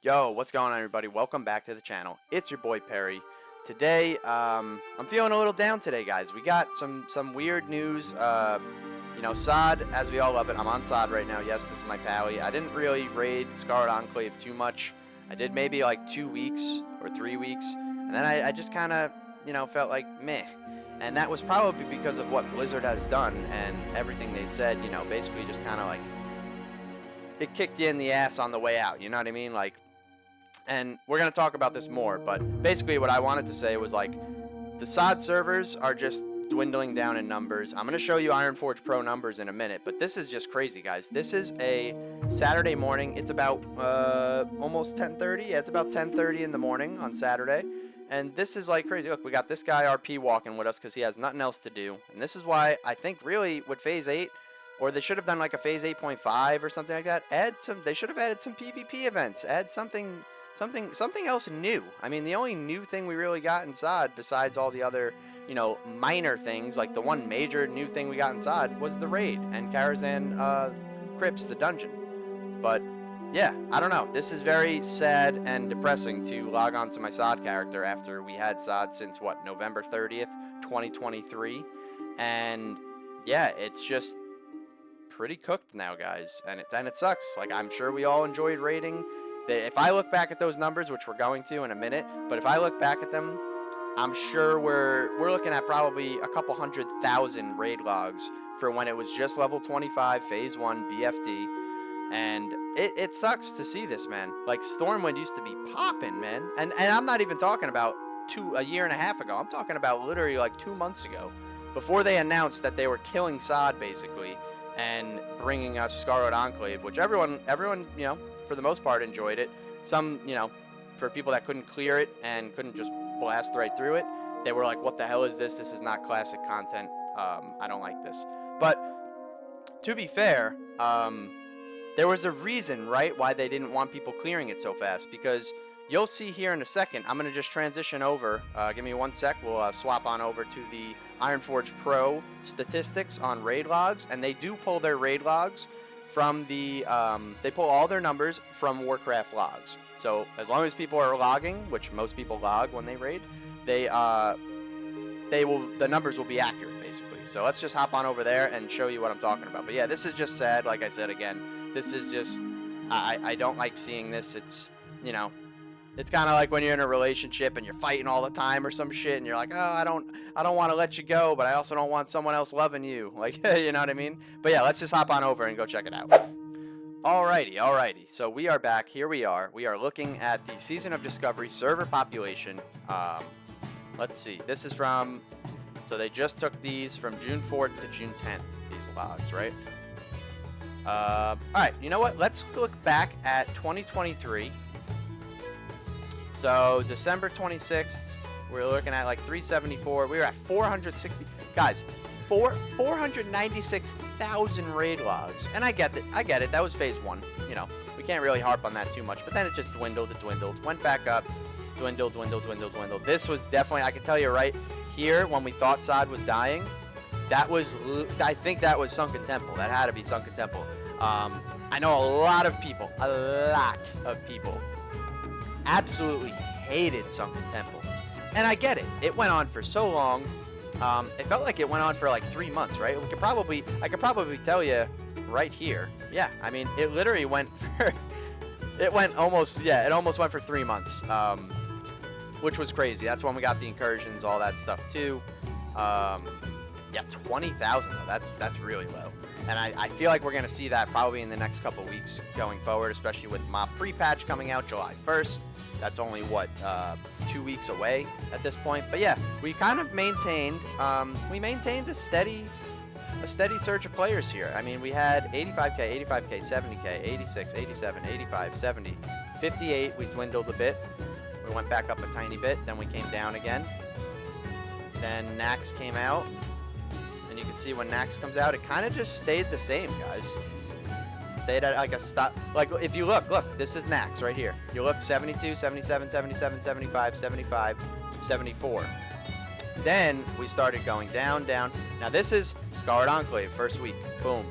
Yo, what's going on, everybody? Welcome back to the channel. It's your boy Perry. Today, I'm feeling a little down today, guys. We got some weird news. SOD, as we all love it. I'm on SOD right now. Yes, this is my pally. I didn't really raid Scarlet Enclave too much. I did maybe like 2 weeks or 3 weeks, and then I just kind of, felt like meh. And that was probably because of what Blizzard has done and everything they said. Basically just kind of like it kicked you in the ass on the way out. You know what I mean? And we're going to talk about this more, but basically what I wanted to say was the SOD servers are just dwindling down in numbers. I'm going to show you Ironforge Pro numbers in a minute, but this is just crazy, guys. This is a Saturday morning. It's about almost 10:30. Yeah, it's about 10:30 in the morning on Saturday, and this is like crazy. Look, we got this guy RP walking with us because he has nothing else to do, and this is why I think really with Phase 8, or they should have done like a Phase 8.5 or something like that. They should have added some PvP events. Add something else new. I mean, the only new thing we really got in SOD, besides all the other, minor things, like the one major new thing we got in SOD was the raid and Karazhan Crypts, the dungeon. But yeah, I don't know. This is very sad and depressing to log on to my SOD character after we had SOD since what, November 30th, 2023, and yeah, it's just pretty cooked now, guys, and it sucks. Like, I'm sure we all enjoyed raiding. If I look back at those numbers, which we're going to in a minute, but if I look back at them, I'm sure we're looking at probably a couple 100,000 raid logs for when it was just level 25, Phase 1, BFD, and it sucks to see this, man. Like, Stormwind used to be popping, man, and I'm not even talking about a year and a half ago. I'm talking about literally like 2 months ago, before they announced that they were killing SOD, basically, and bringing us Scarlet Enclave, which everyone, for the most part, enjoyed it. Some, for people that couldn't clear it and couldn't just blast right through it, they were like, what the hell is this? This is not classic content. I don't like this. But to be fair, there was a reason, right, why they didn't want people clearing it so fast, because you'll see here in a second. I'm going to just transition over. Give me 1 sec. We'll swap on over to the Ironforge Pro statistics on raid logs, and they do pull their raid logs from the, they pull all their numbers from Warcraft logs. So as long as people are logging, which most people log when they raid, the numbers will be accurate, basically. So let's just hop on over there and show you what I'm talking about. But yeah, this is just sad. Like I said again, this is just, I don't like seeing this. It's, it's kind of like when you're in a relationship and you're fighting all the time or some shit, and you're like, oh, I don't want to let you go, but I also don't want someone else loving you. Like, you know what I mean? But yeah, let's just hop on over and go check it out. Alrighty. So we are back. Here we are. We are looking at the Season of Discovery server population. Let's see. This is from, so they just took these from June 4th to June 10th, these logs, right? Alright, you know what? Let's look back at 2023. So December 26th, we're looking at like 374. We were at 460. Guys, 496,000 raid logs. And I get it. That was Phase 1. We can't really harp on that too much. But then it just dwindled. Went back up. Dwindled. This was definitely, I can tell you right here, when we thought SOD was dying, I think that was Sunken Temple. That had to be Sunken Temple. I know a lot of people absolutely hated Sunken Temple, and I get it. It went on for so long. It felt like it went on for like 3 months, right? I could probably tell you right here. Yeah, I mean, it literally went for it almost went for 3 months, which was crazy. That's when we got the incursions, all that stuff too. Yeah, 20,000 though. That's really low. And I feel like we're going to see that probably in the next couple weeks going forward, especially with Mob pre-patch coming out July 1st. That's only, 2 weeks away at this point. But yeah, we kind of maintained, a steady surge of players here. I mean, we had 85k, 70k, 86, 87, 85, 70, 58. We dwindled a bit. We went back up a tiny bit. Then we came down again. Then Nax came out. And you can see when Nax comes out, it kind of just stayed the same, guys. Stayed at like a stop. Like, if you look, this is Nax right here. You look 72, 77, 77, 75, 75, 74. Then we started going down. Now this is Scarlet Enclave, first week. Boom.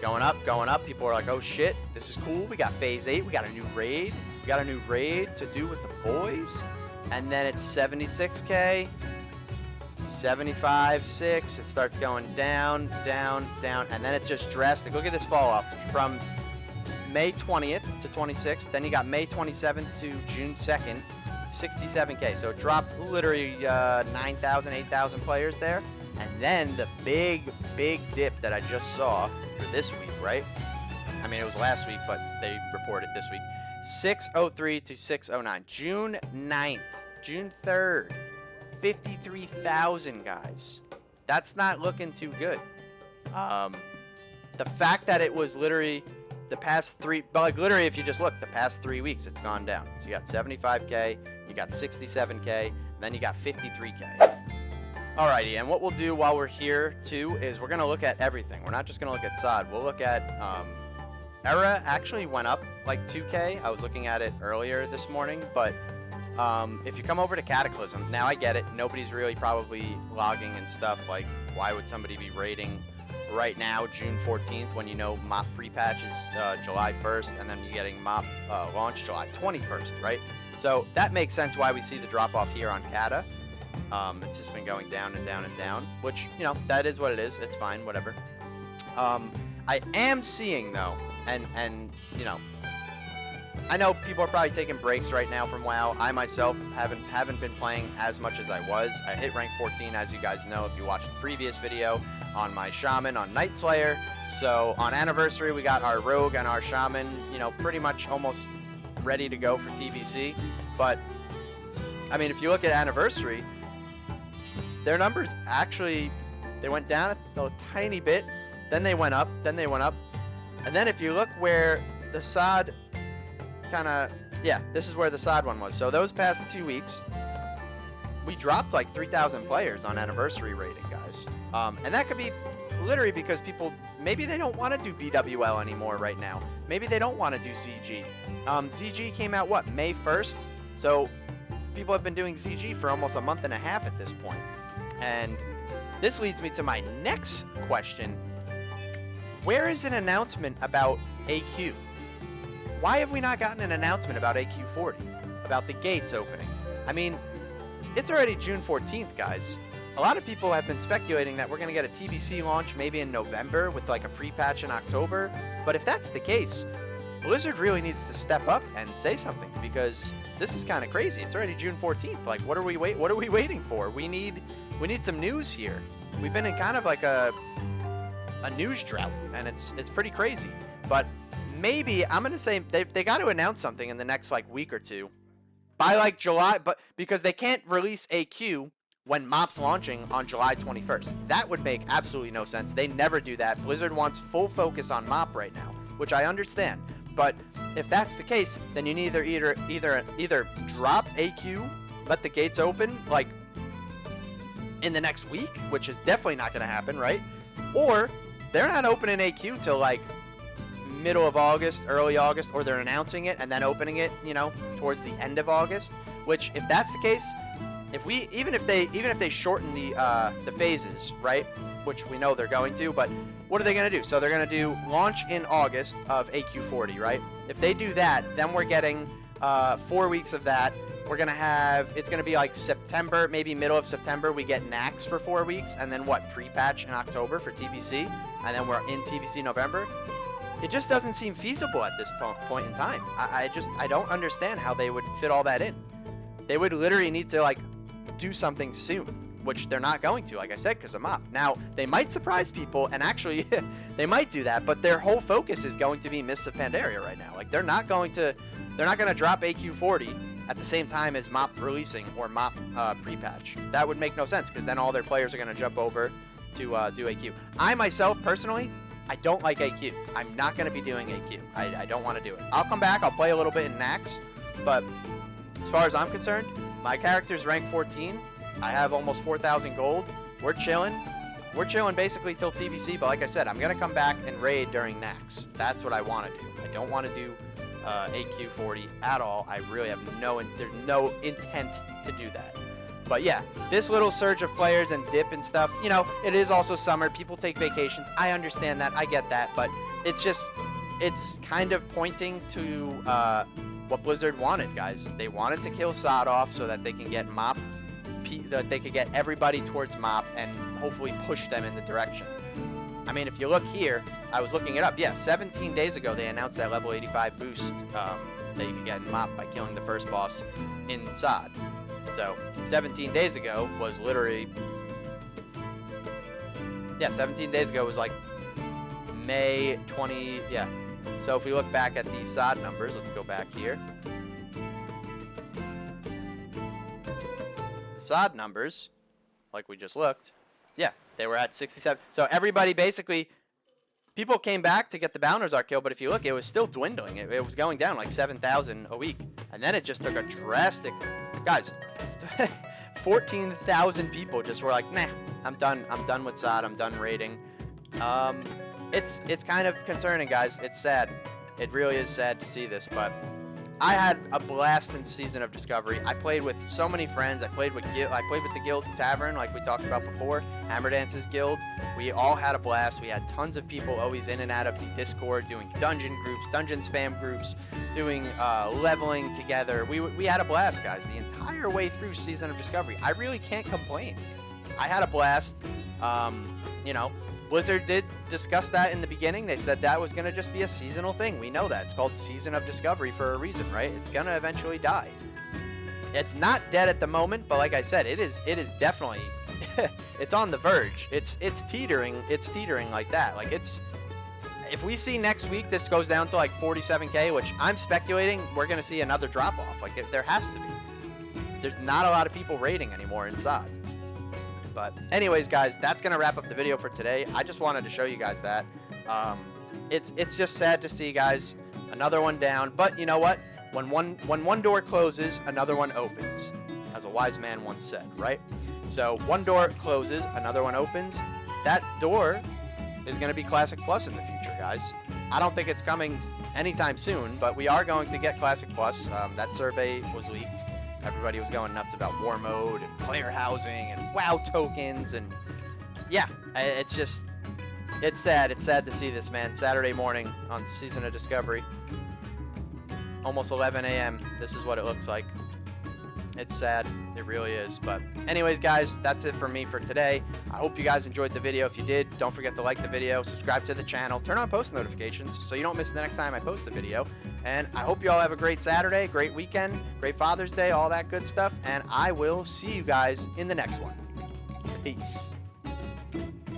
Going up. People are like, oh shit, this is cool. We got Phase 8. We got a new raid. We got a new raid to do with the boys. And then it's 76K. 75, 6. It starts going down, down, down. And then it's just drastic. Look at this fall off from May 20th to 26th. Then you got May 27th to June 2nd. 67K. So it dropped literally 9,000, 8,000 players there. And then the big dip that I just saw for this week, right? I mean, it was last week, but they reported this week. 603 to 609. June 9th, June 3rd, 53,000 guys. That's not looking too good. The fact that it was literally the past three, but like literally if you just look, the past 3 weeks, it's gone down. So you got 75K, you got 67K, then you got 53K. Alrighty, and what we'll do while we're here too is we're gonna look at everything. We're not just gonna look at SOD. We'll look at Era actually went up like 2K. I was looking at it earlier this morning, but if you come over to Cataclysm, now I get it. Nobody's really probably logging and stuff. Like, why would somebody be raiding right now, June 14th, when you know MOP pre-patch is July 1st, and then you're getting MOP launch July 21st, right? So that makes sense why we see the drop-off here on Cata. It's just been going down and down and down, which, you know, that is what it is. It's fine, whatever. I am seeing, though, and you know, I know people are probably taking breaks right now from WoW. I myself haven't been playing as much as I was. I hit rank 14, as you guys know, if you watched the previous video on my Shaman on Night Slayer. So on Anniversary, we got our Rogue and our Shaman, you know, pretty much almost ready to go for TBC. But, I mean, if you look at Anniversary, their numbers actually, they went down a tiny bit, then they went up, then they went up. And then if you look where the SOD kind of, yeah, this is where the SOD one was. So those past 2 weeks, we dropped like 3,000 players on Anniversary rating, guys. And that could be literally because people, maybe they don't want to do BWL anymore right now. Maybe they don't want to do ZG. ZG came out, what, May 1st? So people have been doing ZG for almost a month and a half at this point. And this leads me to my next question. Where is an announcement about AQ? Why have we not gotten an announcement about AQ40? About the gates opening? I mean, it's already June 14th, guys. A lot of people have been speculating that we're going to get a TBC launch maybe in November with like a pre-patch in October. But if that's the case, Blizzard really needs to step up and say something, because this is kind of crazy. It's already June 14th. Like, what are we waiting for? We need some news here. We've been in kind of like a news drought, and it's pretty crazy. But maybe I'm gonna say they got to announce something in the next like week or two, by like July. But because they can't release AQ when MOP's launching on July 21st, that would make absolutely no sense. They never do that. Blizzard wants full focus on MOP right now, which I understand. But if that's the case, then you need either drop AQ, let the gates open like in the next week, which is definitely not going to happen, right? Or they're not opening AQ till like middle of August, early August, or they're announcing it and then opening it, you know, towards the end of August. Which, if that's the case, even if they shorten the phases, right? Which we know they're going to, but what are they going to do? So they're going to do launch in August of AQ40, right? If they do that, then we're getting 4 weeks of that. We're going to have, it's going to be like September, maybe middle of September, we get Nax for 4 weeks, and then what, pre-patch in October for TBC, and then we're in TBC November. It just doesn't seem feasible at this point in time. I don't understand how they would fit all that in. They would literally need to like do something soon, which they're not going to, like I said, because of MOP. Now, they might surprise people, and actually, they might do that, but their whole focus is going to be Mists of Pandaria right now. Like, they're not going to drop AQ40 at the same time as MOP releasing or MOP pre-patch. That would make no sense, because then all their players are going to jump over to do AQ. I myself, personally, I don't like AQ. I'm not going to be doing AQ. I don't want to do it. I'll come back, I'll play a little bit in Nax, but as far as I'm concerned, my character's rank 14. I have almost 4,000 gold. We're chilling. We're chilling basically till TBC, but like I said, I'm going to come back and raid during Nax. That's what I want to do. I don't want to do AQ40 at all. I really have there's no intent to do that. But yeah, this little surge of players and dip and stuff, you know, it is also summer. People take vacations. I understand that. I get that. But it's kind of pointing to what Blizzard wanted, guys. They wanted to kill Sod off so that they can get Mop, that they could get everybody towards Mop and hopefully push them in the direction. I mean, if you look here, I was looking it up. Yeah, 17 days ago they announced that level 85 boost that you can get in Mop by killing the first boss in Sod. So 17 days ago was literally, yeah, 17 days ago was like May 20, yeah. So if we look back at the Sod numbers, let's go back here. Sod numbers, like we just looked, yeah, they were at 67. So everybody basically, people came back to get the Balnazar kill, but if you look, it was still dwindling. It was going down like 7,000 a week. And then it just took a drastic, guys, 14,000 people just were like, nah, I'm done with Sod. I'm done raiding. It's kind of concerning, guys. It's sad. It really is sad to see this, but I had a blast in Season of Discovery. I played with so many friends. I played with the Guild Tavern, like we talked about before, Hammerdance's Guild. We all had a blast. We had tons of people always in and out of the Discord doing dungeon groups, dungeon spam groups, doing leveling together. We had a blast, guys, the entire way through Season of Discovery. I really can't complain. I had a blast. You know, Blizzard did discuss that in the beginning. They said that was going to just be a seasonal thing. We know that. It's called Season of Discovery for a reason, right? It's going to eventually die. It's not dead at the moment, but like I said, it is definitely it's on the verge. It's teetering. It's teetering like that. Like if we see next week this goes down to like 47K, which I'm speculating we're going to see another drop off. Like there has to be. There's not a lot of people raiding anymore inside. But anyways, guys, that's going to wrap up the video for today. I just wanted to show you guys that. It's just sad to see, guys, another one down. But you know what? When one door closes, another one opens, as a wise man once said, right? So one door closes, another one opens. That door is going to be Classic Plus in the future, guys. I don't think it's coming anytime soon, but we are going to get Classic Plus. That survey was leaked. Everybody was going nuts about war mode and player housing and WoW tokens, and yeah, it's sad. It's sad to see this, man. Saturday morning on Season of Discovery, almost 11 a.m. This is what it looks like. It's sad. It really is. But anyways, guys, that's it for me for today. I hope you guys enjoyed the video. If you did, don't forget to like the video, subscribe to the channel, turn on post notifications so you don't miss the next time I post a video. And I hope you all have a great Saturday, great weekend, great Father's Day, all that good stuff. And I will see you guys in the next one. Peace.